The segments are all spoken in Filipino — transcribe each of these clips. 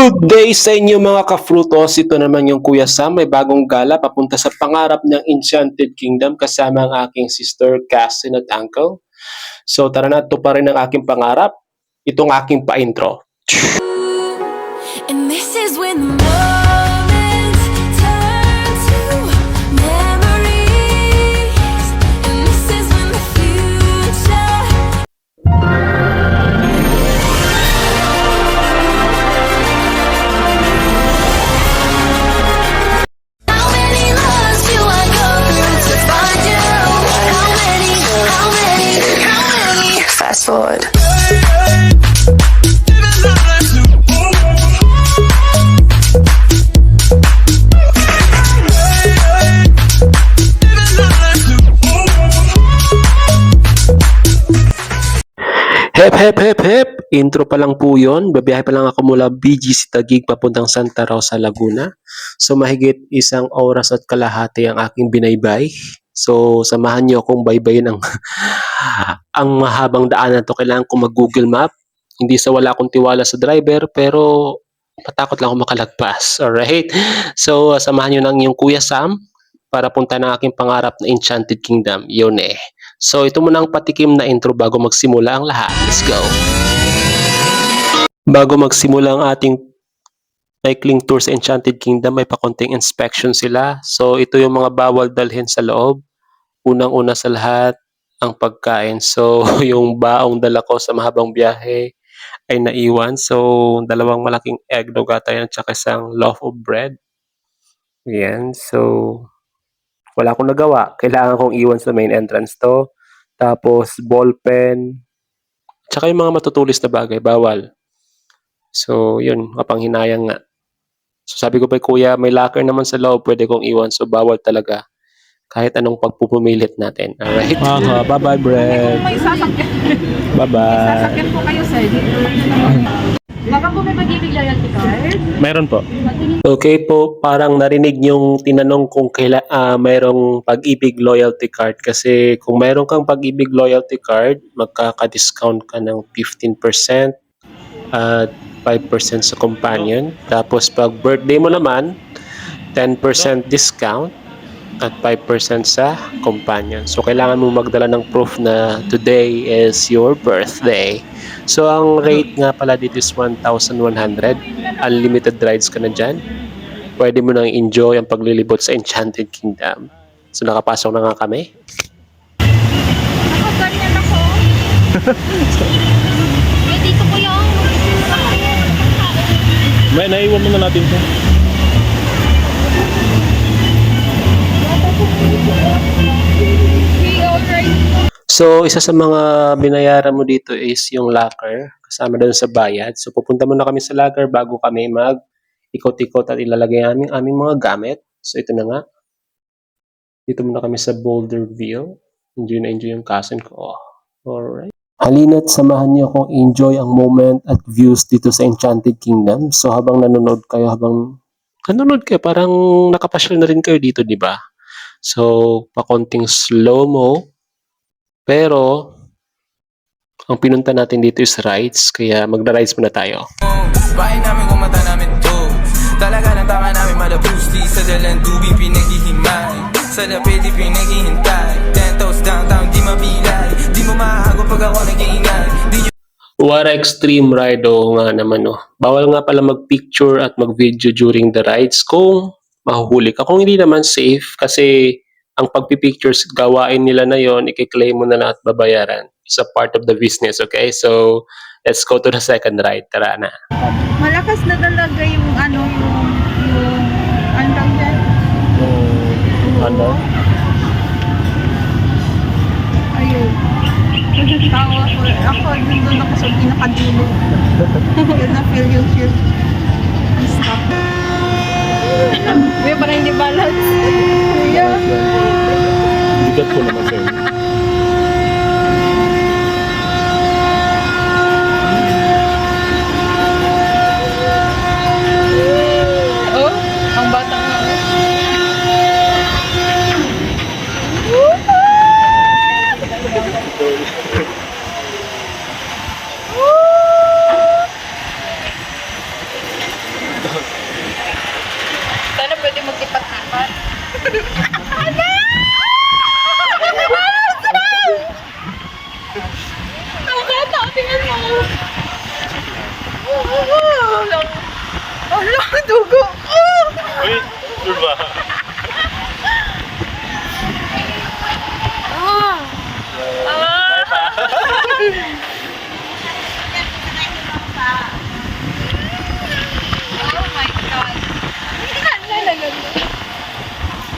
Good day sa inyo mga ka-frutos. Ito naman yung Kuya Sam. May bagong gala papunta sa pangarap ng Enchanted Kingdom kasama ang aking sister, cousin at uncle. So tara na, ito pa rin ang aking pangarap. Itong aking pa-intro. And this is when the moments turn to memories. And this is when the future. How many loves do I go through to find you? How many? Fast forward. Hep, hep, hep, hep! Intro pa lang po yun. Babiyahe pa lang ako mula BGC Taguig papuntang Santa Rosa, Laguna. So mahigit isang oras at kalahati ang aking binaybay. So samahan niyo akong baybayin ang, ang mahabang daan na to. Kailangan ko mag-Google Map. Hindi sa wala akong tiwala sa driver, pero matakot lang ako makalagpas. Alright? So samahan niyo ng yung Kuya Sam para punta ng aking pangarap na Enchanted Kingdom. Yun eh. So ito muna ang patikim na intro bago magsimula ang lahat. Let's go! Bago magsimula ang ating cycling tour sa Enchanted Kingdom, may pakonting inspection sila. So ito yung mga bawal dalhin sa loob. Unang-una sa lahat, ang pagkain. So yung baong dala ko sa mahabang biyahe ay naiwan. So dalawang malaking eggnog ata yan, tsaka isang loaf of bread. Yan. So wala akong nagawa. Kailangan kong iwan sa main entrance to. Tapos ballpen. Tsaka yung mga matutulis na bagay, bawal. So yun, kapanghinayang nga. So sabi ko pa kuya, may locker naman sa loob, pwede kong iwan. So bawal talaga. Kahit anong pagpupumilit natin. Alright? Bye-bye, Brad. May sasakyan. Bye-bye. Sasakyan po kayo, sir. Baka po may pag-ibig loyalty card. Meron po. Okay po, parang narinig yung tinanong kung mayroong pag-ibig loyalty card. Kasi kung mayroon kang pag-ibig loyalty card, magkaka-discount ka ng 15% at 5% sa companion. Tapos pag birthday mo naman, 10% discount at 5% sa companion. So kailangan mo magdala ng proof na today is your birthday. So ang rate nga pala dito is 1,100. Unlimited rides ka na dyan. Pwede mo nang enjoy ang paglilibot sa Enchanted Kingdom. So nakapasok na nga kami. Nakaganyan ako. Eh, dito ko yung May naiwan muna natin ito. So isa sa mga binayaran mo dito is yung locker. Kasama doon sa bayad. So pupunta muna kami sa locker bago kami ikot-ikot at ilalagay aming mga gamit. So ito na nga. Dito muna kami sa Boulderville. Enjoy na enjoy yung cousin ko. Oh, alright. Halina't samahan niyo akong enjoy ang moment at views dito sa Enchanted Kingdom. So habang nanonood kayo, parang nakapasyal na rin kayo dito, di ba? So pakonting slow-mo. Pero ang pinunta natin dito is rides, kaya magda-rides muna tayo. Bahay namin kung mata namin to. Talaga ng tama namin malabus. Di sa dalang tubig pinaghihimay. Sa lapid di pinaghihintay. 10 toes downtown di mabilay. Di mo mahahago pag ako nag-iingay. What extreme ride nga naman no. Bawal nga pala mag-picture at mag-video during the rides kung mahuhuli ka. Kung hindi naman safe kasi ang pagpipictures gawain nila na yon, i-claim mo na lang at babayaran. It's a part of the business, okay? So, let's go to the second ride. Tara na. malakas na talaga yung yung andang dyan. Ano? Ayun. Ako, doon ako sa pinakadilo. Yun na feel yung shield. Stop. Kuya, parang hindi balance. Kuya. Bigat ko naman sa'yo. Oh, ang bata nga. Sana pwede magtipat-tipat. Nakakata, tingnan mo. Ala, dugo. Uy, sure ba? Oh my God. Ano na ganun?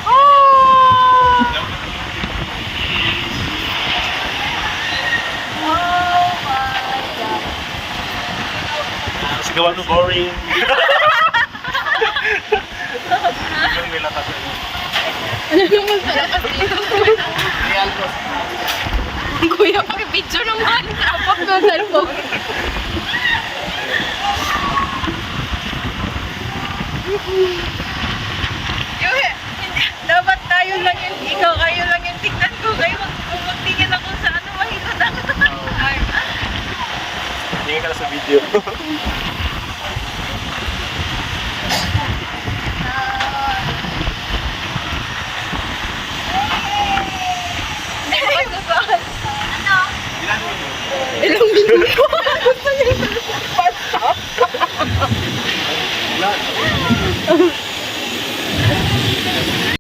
Oh my God. Sigawan mo boring. Yung nila kasi. Ano naman sa lakas dito? Kuya, pakipicture naman. Tapak ng cellphone. Yung, dapat tayo lang yung, ikaw kayo lang yung tignan ko. Kayo magtingin ako sa ano, makita na. Tingin ka na sa video. Ilang minuto?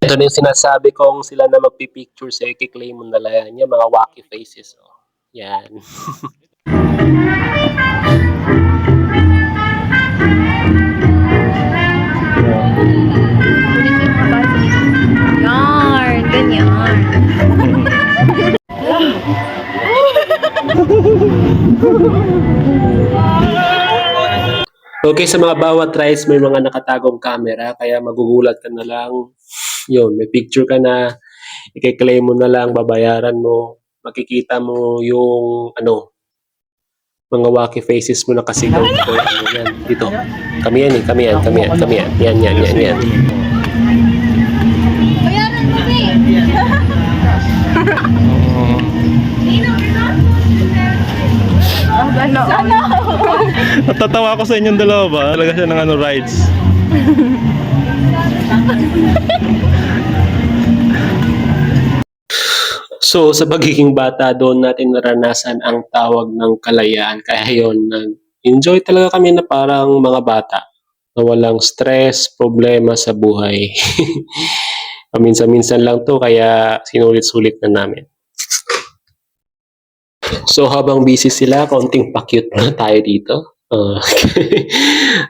Ito na yung sinasabi kong sila na magpipicture sa i-claim mo na lang yan, mga wacky faces. Oh. Yan. Yarn, ganyan. Okay, sa mga bawat rides may mga nakatagong camera, kaya magugulat ka na lang. Yun, may picture ka na, i-claim mo na lang, babayaran mo, makikita mo yung mga wacky faces mo na kasigaw ko. Yan, dito. Kami yan. Yan. Bayaran mo eh. Sana. Natatawa ako sa inyong dalawa ba? Talaga siya ng rides. So, sa pagiging bata, doon natin naranasan ang tawag ng kalayaan. Kaya yun, enjoy talaga kami na parang mga bata na walang stress, problema sa buhay. Paminsan-minsan lang to, kaya sinulit-sulit na namin. So, habang busy sila, konting pa-cute na tayo dito.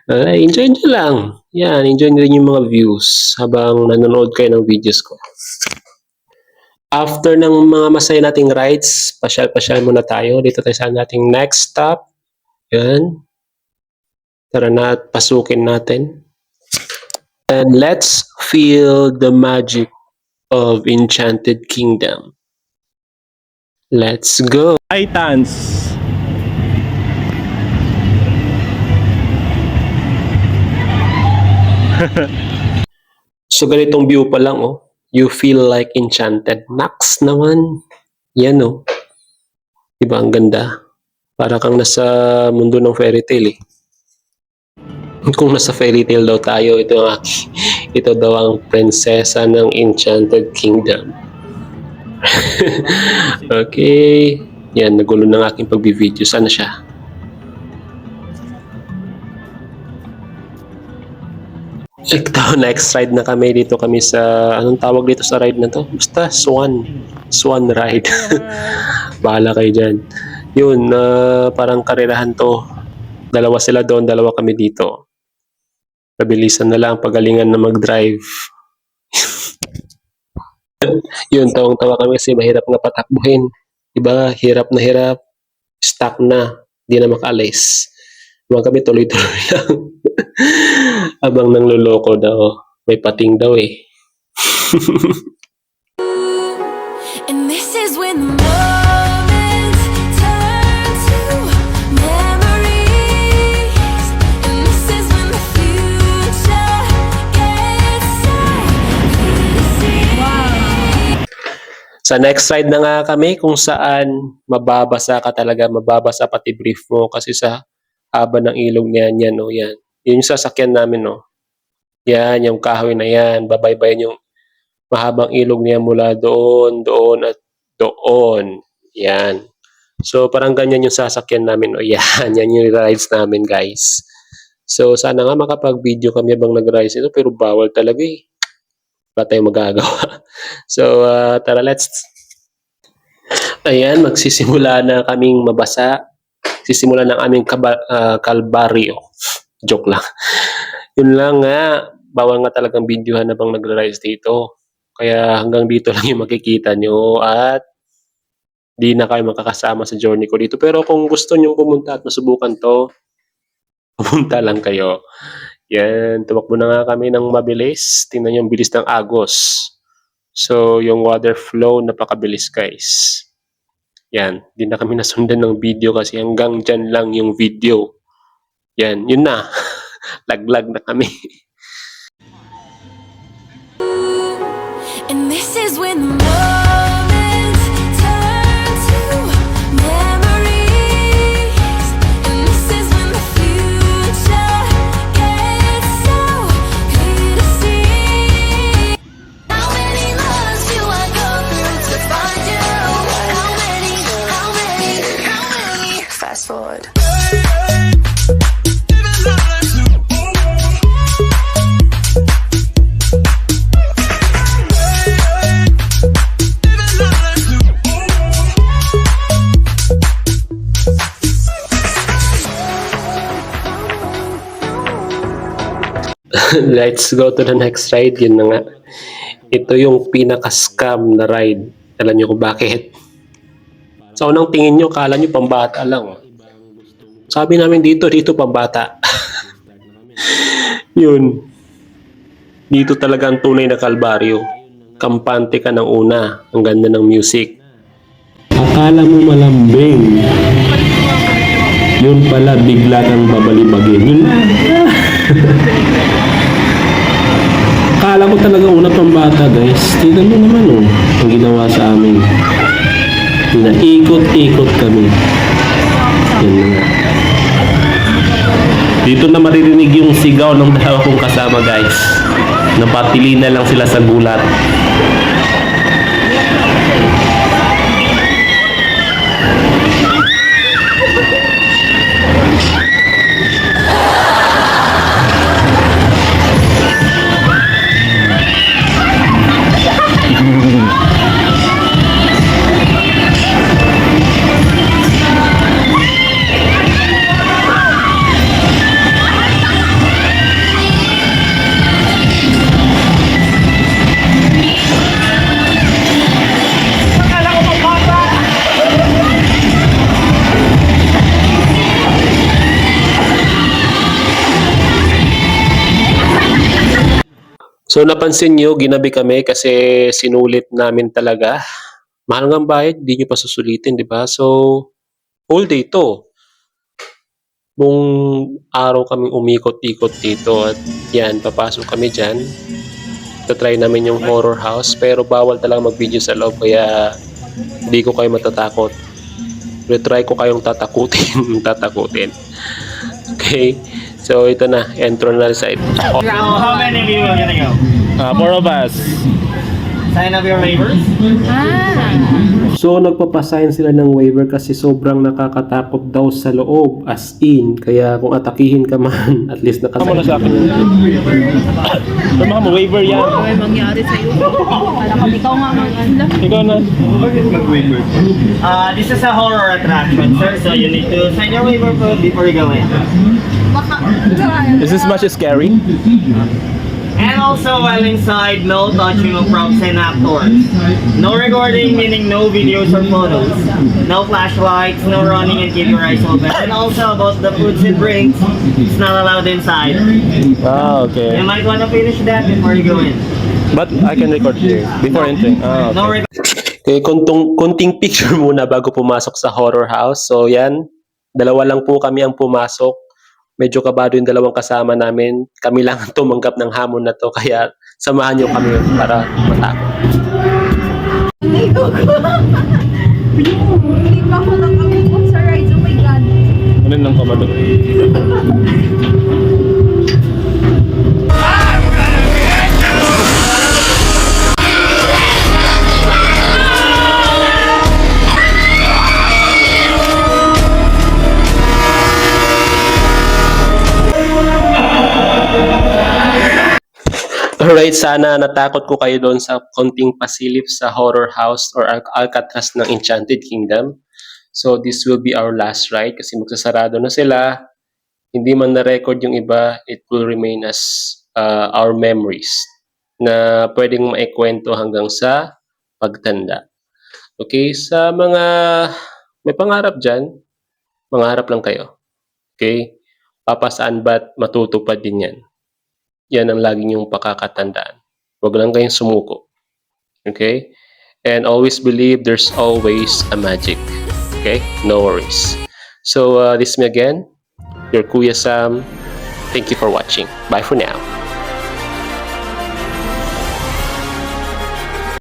Enjoy nyo lang. Yan, enjoy nyo rin yung mga views habang nanonood kayo ng videos ko. After ng mga masaya nating rides, pasyal-pasyal muna tayo. Dito tayo sa nating next stop. Yan. Tara na at pasukin natin. And let's feel the magic of Enchanted Kingdom. Let's go! Titans. So ganitong view pa lang, oh. You feel like enchanted. Max naman. Yan, oh. Diba ang ganda? Para kang nasa mundo ng fairy tale, eh. Kung nasa fairy tale daw tayo, ito daw ang prinsesa ng Enchanted Kingdom. Okay. Yan, nagulo ng aking pagbi-video. Sana siya? Ito, next ride na kami. Dito kami sa, anong tawag dito sa ride na to? Basta, Swan. Swan ride. Bahala kayo dyan. Yun, parang karerahan to. Dalawa sila doon, dalawa kami dito. Pabilisan na lang, pagalingan na mag-drive. Yun, tawang-tawa kami kasi mahirap nga patakbuhin. Diba, hirap na hirap. Stuck na. Di na makaalis. Mga kami tuloy-tuloy lang. Abang nang luloko daw. May pating daw eh. And this is when the moments turn to memories. And this is when the future gets so clear to see. Sa next ride na nga kami kung saan mababasa ka talaga, mababasa pati brief mo kasi sa haba ng ilog niyan, yan o yan. Yun yung sasakyan namin, no. Yan, yung kahoy na yan. Babaybayin yung mahabang ilog niya mula doon, doon, at doon. Yan. So, parang ganyan yung sasakyan namin. O, yan. Yan yung rides namin, guys. So, sana nga makapag-video kami habang nag-rides ito, pero bawal talaga eh. Wala tayong magagawa. So, tara, let's. Ayan, magsisimula na kaming mabasa. Sisimula ng aming kalbaryo. Joke lang. Yun lang nga. Bawal nga talagang videohan habang nagra-rides dito. Kaya hanggang dito lang yung makikita nyo at di na kayo makakasama sa journey ko dito. Pero kung gusto nyo pumunta at masubukan to, pumunta lang kayo. Yan, tumakbo na nga kami ng mabilis. Tingnan nyo yung bilis ng agos. So, yung water flow, napakabilis guys. Yan, di na kami nasundan ng video kasi hanggang dyan lang yung video. Yan, yun na. Laglag na kami. And this is when the moments turn to memories. And this is when the future gets so clear to see. How many loves do I go through to find you? How many? Fast forward. Let's go to the next ride. Yun na nga. Ito yung pinaka-scam na ride. Alam nyo kung bakit? Sa unang tingin nyo, kala nyo pambata lang. Sabi namin dito pambata. Yun. Dito talaga ang tunay na kalbaryo. Kampante ka ng una. Ang ganda ng music. Akala mo malambing. Yun pala, bigla kang babalibagin. Yun lang. Akala ko talaga una pambata guys. Tignan mo naman oh. Ang ginawa sa amin. Pinaikot-ikot kami. Yan na nga. Dito na maririnig yung sigaw ng dalawa kong kasama guys. Napatili na lang sila sa gulat. So napansin nyo, ginabi kami kasi sinulit namin talaga. Mahal ng bayad, di nyo pa susulitin, di ba? So, whole day to. Buong araw kaming umikot-ikot dito at yan, papasok kami dyan. Tatry namin yung horror house pero bawal talaga mag-video sa loob kaya hindi ko kayo matatakot. Retry ko kayong tatakutin. Tatakutin. Okay? So ito na, entro na sa ito. How many of you are gonna go? 4 of us. Sign up your waivers. So nagpapasign sila ng waiver kasi sobrang nakakatakot daw sa loob as in. Kaya kung atakihin ka man, at least Tama na sa akin. Tama mo, waiver yan. Ano mangyari sa'yo? Kala ko ikaw nga mag-anda. Ikaw na. This is a horror attraction, sir. So you need to sign your waiver before you go in. Is this much scary? And also, while inside, no touching of props and actors. No recording, meaning no videos or photos. No flashlights, no running and keep your eyes open. And also about the foods and drinks, it's not allowed inside. Ah, okay. You might want to finish that before you go in. But I can record here before entering. Ah, No okay. Okay, kunting picture muna bago pumasok sa horror house. So yan, dalawa lang po kami ang pumasok. Medyo kabado yung dalawang kasama namin. Kami lang ang tumanggap ng hamon na to. Kaya samahan nyo kami para matakot. Hindi pa ako nakakikot sa rides. Oh my God. Ano lang komado? Alright, sana natakot ko kayo doon sa konting pasilip sa horror house or Alcatraz ng Enchanted Kingdom. So this will be our last ride kasi magsasarado na sila. Hindi man na-record yung iba, it will remain as our memories na pwedeng maikwento hanggang sa pagtanda. Okay, sa mga may pangarap dyan, mangarap lang kayo. Okay? Papasaan ba't matutupad din yan. Yan ang lagi niyong pakakatandaan. Huwag lang kayong sumuko. Okay? And always believe there's always a magic. Okay? No worries. So, this is me again, your Kuya Sam. Thank you for watching. Bye for now.